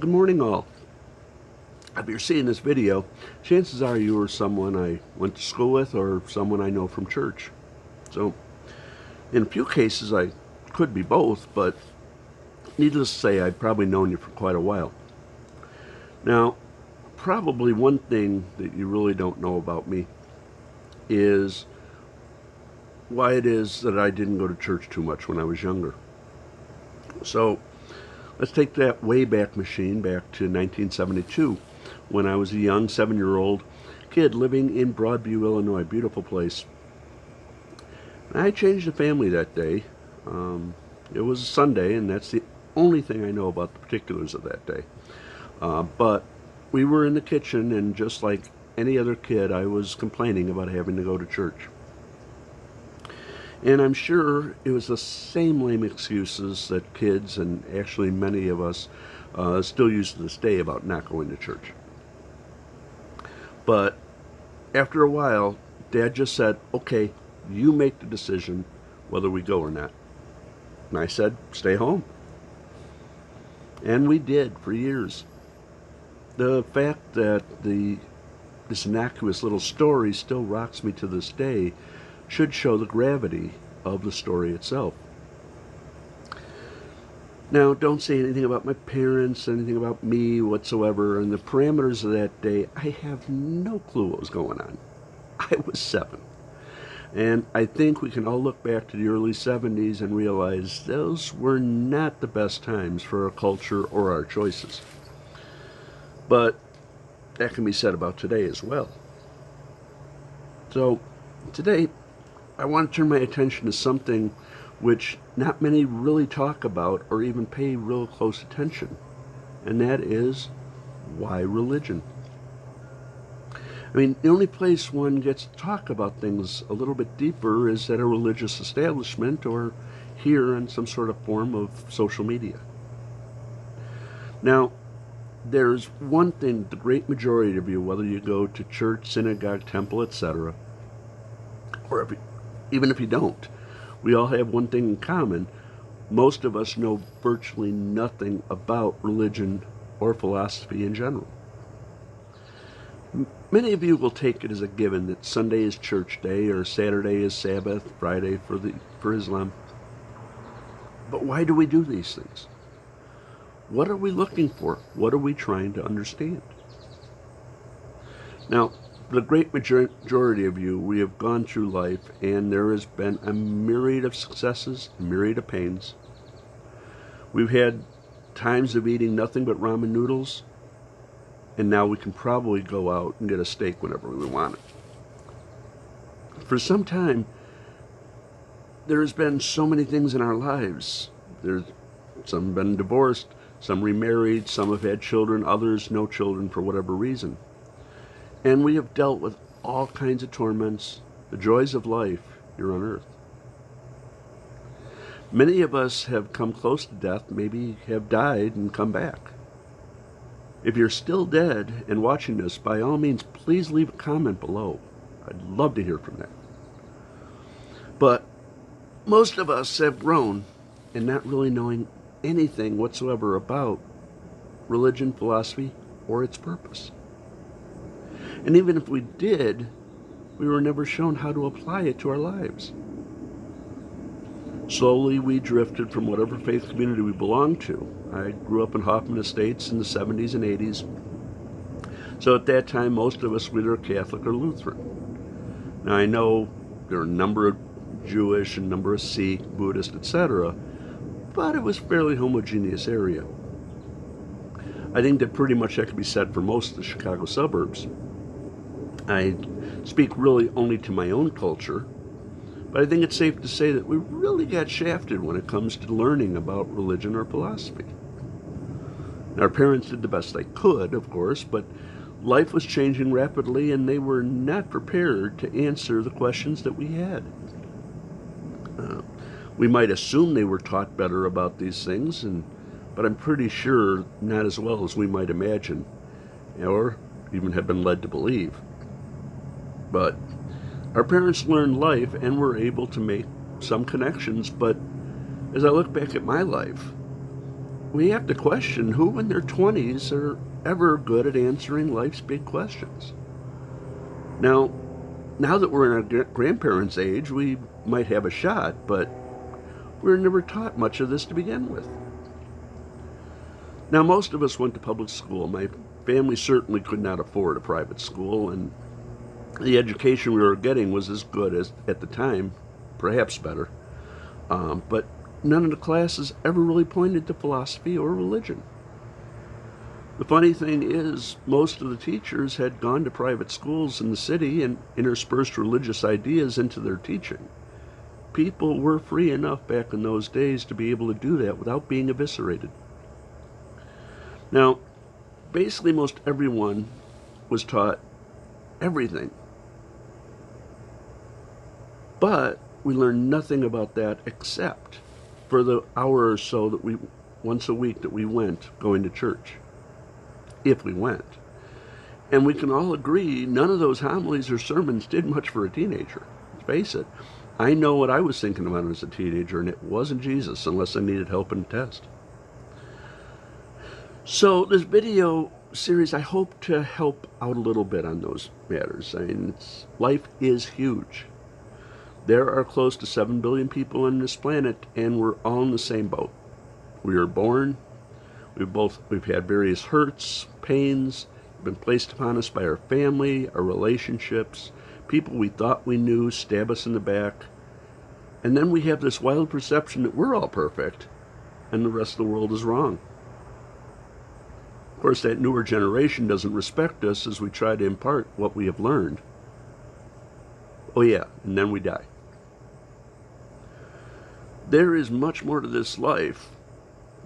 Good morning all. If you're seeing this video, chances are you are someone I went to school with or someone I know from church. So, in a few cases I could be both, but needless to say I've probably known you for quite a while. Now, probably one thing that you really don't know about me is why it is that I didn't go to church too much when I was younger. So, let's take that Wayback Machine back to 1972 when I was a young 7-year-old kid living in Broadview, Illinois. Beautiful place. And I changed the family that day. It was a Sunday, and that's the only thing I know about the particulars of that day. But we were in the kitchen, and just like any other kid, I was complaining about having to go to church. And I'm sure it was the same lame excuses that kids, and actually many of us, still use to this day about not going to church. But after a while, Dad just said, okay, you make the decision whether we go or not. And I said, stay home. And we did for years. The fact that this innocuous little story still rocks me to this day should show the gravity of the story itself. Now, don't say anything about my parents, anything about me whatsoever. And the parameters of that day, I have no clue what was going on. I was 7. And I think we can all look back to the early 70s and realize those were not the best times for our culture or our choices. But that can be said about today as well. So, today, I want to turn my attention to something which not many really talk about or even pay real close attention, and that is why religion. I mean, the only place one gets to talk about things a little bit deeper is at a religious establishment or here in some sort of form of social media. Now, there's one thing the great majority of you, whether you go to church, synagogue, temple, etc., or even if you don't, we all have one thing in common. Most of us know virtually nothing about religion or philosophy in general. Many of you will take it as a given that Sunday is church day or Saturday is Sabbath, Friday for Islam. But why do we do these things? What are we looking for? What are we trying to understand? Now, the great majority of you, we have gone through life, and there has been a myriad of successes, a myriad of pains. We've had times of eating nothing but ramen noodles, and now we can probably go out and get a steak whenever we want it. For some time, there has been so many things in our lives. Some have been divorced, some remarried, some have had children, others no children for whatever reason. And we have dealt with all kinds of torments, the joys of life here on earth. Many of us have come close to death, maybe have died and come back. If you're still dead and watching this, by all means, please leave a comment below. I'd love to hear from that. But most of us have grown in not really knowing anything whatsoever about religion, philosophy, or its purpose. And even if we did, we were never shown how to apply it to our lives. Slowly we drifted from whatever faith community we belonged to. I grew up in Hoffman Estates in the 70s and 80s. So at that time, most of us were either Catholic or Lutheran. Now I know there are a number of Jewish and a number of Sikh, Buddhist, etc., but it was a fairly homogeneous area. I think that pretty much that could be said for most of the Chicago suburbs. I speak really only to my own culture, but I think it's safe to say that we really got shafted when it comes to learning about religion or philosophy. Our parents did the best they could, of course, but life was changing rapidly and they were not prepared to answer the questions that we had. We might assume they were taught better about these things, but I'm pretty sure not as well as we might imagine, or even have been led to believe. But our parents learned life and were able to make some connections, but as I look back at my life, we have to question who in their 20s are ever good at answering life's big questions. Now that we're in our grandparents' age, we might have a shot, but we were never taught much of this to begin with. Now, most of us went to public school. My family certainly could not afford a private school, and the education we were getting was as good as, at the time, perhaps better. But none of the classes ever really pointed to philosophy or religion. The funny thing is, most of the teachers had gone to private schools in the city and interspersed religious ideas into their teaching. People were free enough back in those days to be able to do that without being eviscerated. Now, basically most everyone was taught everything. But we learned nothing about that except for the hour or so that we, once a week, that we went going to church. If we went. And we can all agree none of those homilies or sermons did much for a teenager. Let's face it. I know what I was thinking about as a teenager, and it wasn't Jesus unless I needed help in a test. So this video series, I hope to help out a little bit on those matters. I mean, life is huge. There are close to 7 billion people on this planet, and we're all in the same boat. We were born. We've had various hurts, pains, been placed upon us by our family, our relationships, people we thought we knew stab us in the back. And then we have this wild perception that we're all perfect and the rest of the world is wrong. Of course, that newer generation doesn't respect us as we try to impart what we have learned. Oh yeah, and then we die. There is much more to this life,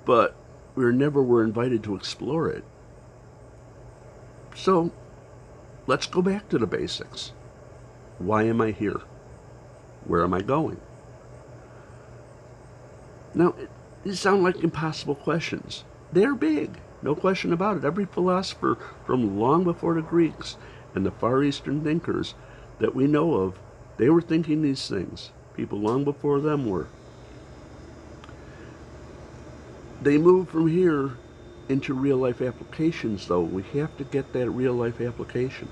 but we never were invited to explore it. So, let's go back to the basics. Why am I here? Where am I going? Now, these sound like impossible questions. They're big, no question about it. Every philosopher from long before the Greeks and the Far Eastern thinkers that we know of, they were thinking these things. People long before them were. They move from here into real-life applications, though. We have to get that real-life application.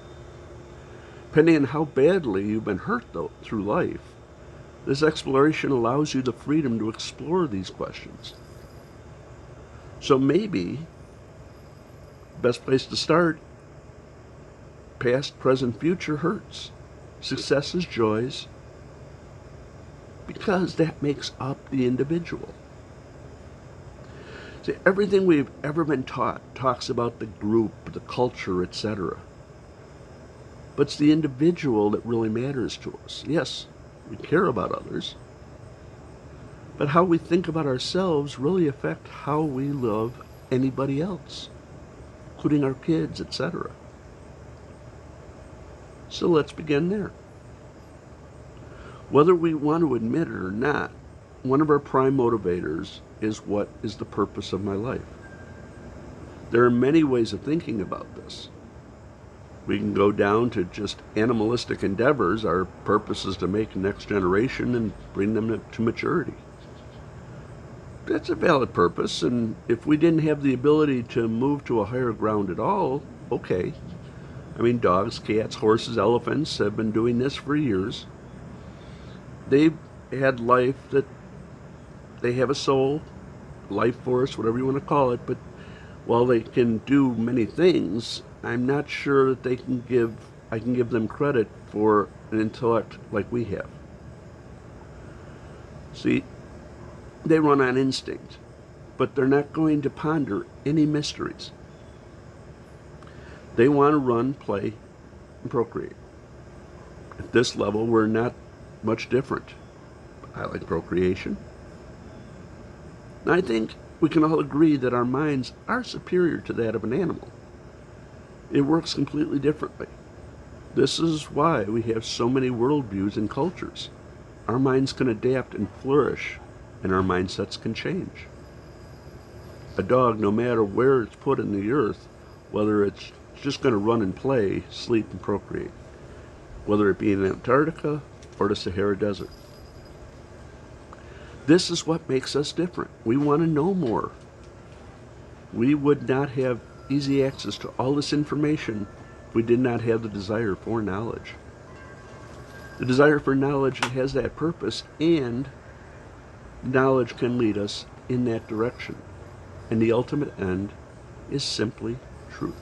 Depending on how badly you've been hurt, though, through life, this exploration allows you the freedom to explore these questions. So maybe the best place to start, past, present, future hurts, successes, joys, because that makes up the individual. See, everything we've ever been taught talks about the group, the culture, etc. But it's the individual that really matters to us. Yes, we care about others, but how we think about ourselves really affect how we love anybody else, including our kids, etc. So let's begin there. Whether we want to admit it or not, one of our prime motivators is what is the purpose of my life. There are many ways of thinking about this. We can go down to just animalistic endeavors. Our purpose is to make the next generation and bring them to maturity. That's a valid purpose, and if we didn't have the ability to move to a higher ground at all, okay. I mean, dogs, cats, horses, elephants have been doing this for years. They've had life that they have a soul, life force, whatever you want to call it, but while they can do many things, I'm not sure that I can give them credit for an intellect like we have. See, they run on instinct, but they're not going to ponder any mysteries. They want to run, play, and procreate. At this level, we're not much different. I like procreation. I think we can all agree that our minds are superior to that of an animal. It works completely differently. This is why we have so many worldviews and cultures. Our minds can adapt and flourish, and our mindsets can change. A dog, no matter where it's put in the earth, whether it's just going to run and play, sleep and procreate, whether it be in Antarctica or the Sahara Desert. This is what makes us different. We want to know more. We would not have easy access to all this information if we did not have the desire for knowledge. The desire for knowledge has that purpose, and knowledge can lead us in that direction. And the ultimate end is simply truth.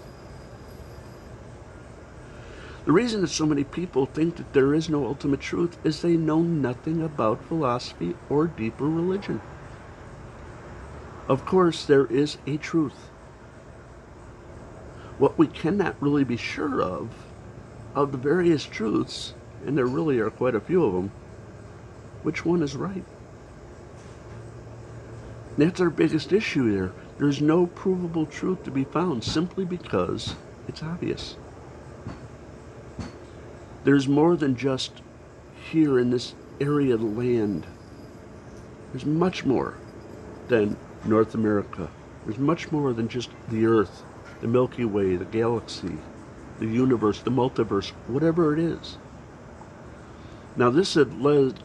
The reason that so many people think that there is no ultimate truth is they know nothing about philosophy or deeper religion. Of course, there is a truth. What we cannot really be sure of the various truths, and there really are quite a few of them, which one is right? That's our biggest issue there. There's no provable truth to be found simply because it's obvious. There's more than just here in this area of the land. There's much more than North America. There's much more than just the Earth, the Milky Way, the galaxy, the universe, the multiverse, whatever it is. Now, this had led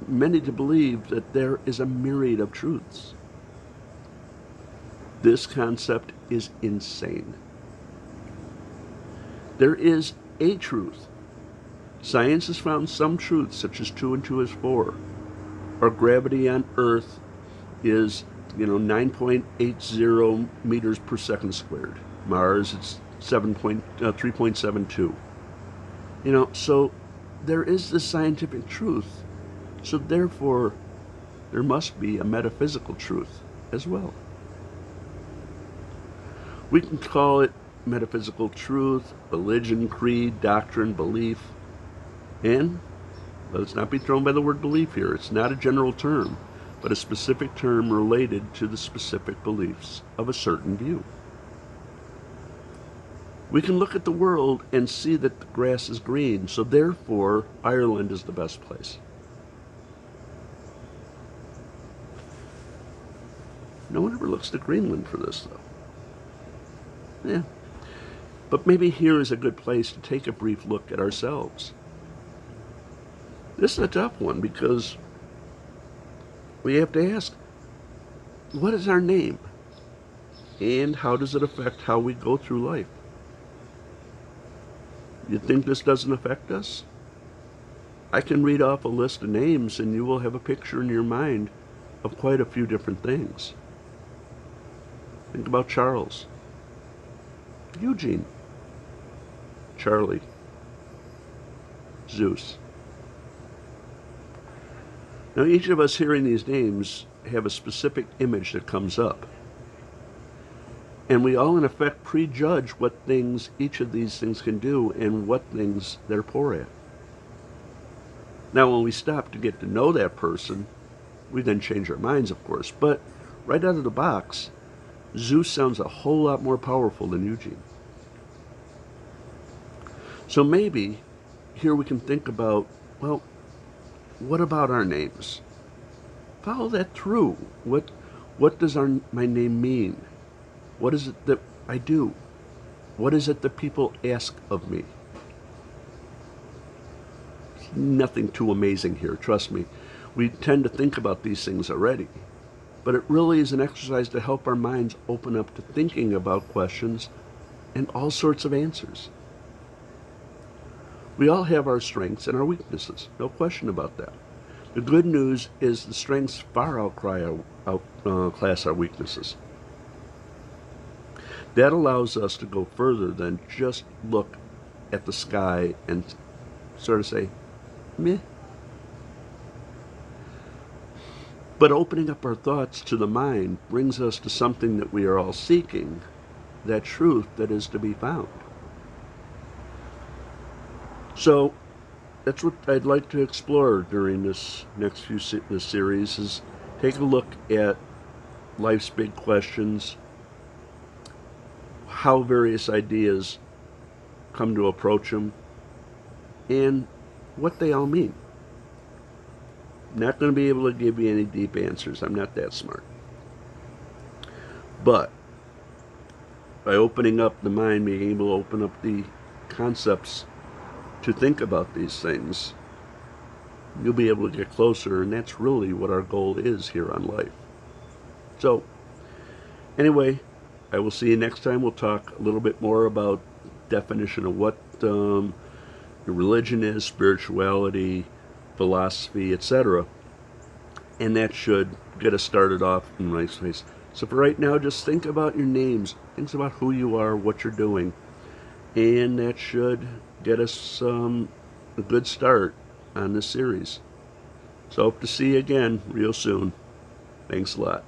many to believe that there is a myriad of truths. This concept is insane. There is a truth. Science has found some truths, such as 2 and 2 is 4, or gravity on Earth is, 9.80 meters per second squared. Mars, it's 3.72. So there is this scientific truth. So therefore, there must be a metaphysical truth as well. We can call it metaphysical truth, religion, creed, doctrine, belief. And let's not be thrown by the word belief here. It's not a general term, but a specific term related to the specific beliefs of a certain view. We can look at the world and see that the grass is green, so therefore Ireland is the best place. No one ever looks to Greenland for this, though. Yeah. But maybe here is a good place to take a brief look at ourselves. This is a tough one because we have to ask, what is our name? And how does it affect how we go through life? You think this doesn't affect us? I can read off a list of names and you will have a picture in your mind of quite a few different things. Think about Charles, Eugene, Charlie, Zeus. Now, each of us hearing these names have a specific image that comes up. And we all, in effect, prejudge what things each of these things can do and what things they're poor at. Now, when we stop to get to know that person, we then change our minds, of course. But right out of the box, Zeus sounds a whole lot more powerful than Eugene. So maybe here we can think about, well, what about our names? Follow that through. What does my name mean? What is it that I do? What is it that people ask of me? Nothing too amazing here, trust me. We tend to think about these things already. But it really is an exercise to help our minds open up to thinking about questions and all sorts of answers. We all have our strengths and our weaknesses, no question about that. The good news is the strengths far outclass our weaknesses. That allows us to go further than just look at the sky and sort of say, meh. But opening up our thoughts to the mind brings us to something that we are all seeking, that truth that is to be found. So that's what I'd like to explore during this next few this series, is take a look at life's big questions, how various ideas come to approach them, and what they all mean. Not going to be able to give you any deep answers. I'm not that smart. But by opening up the mind, being able to open up the concepts to think about these things, you'll be able to get closer, and that's really what our goal is here on life. So, anyway, I will see you next time. We'll talk a little bit more about definition of what religion is, spirituality, philosophy, etc. And that should get us started off in a nice place. So for right now, just think about your names. Think about who you are, what you're doing. And that should get us a good start on this series. So hope to see you again real soon. Thanks a lot.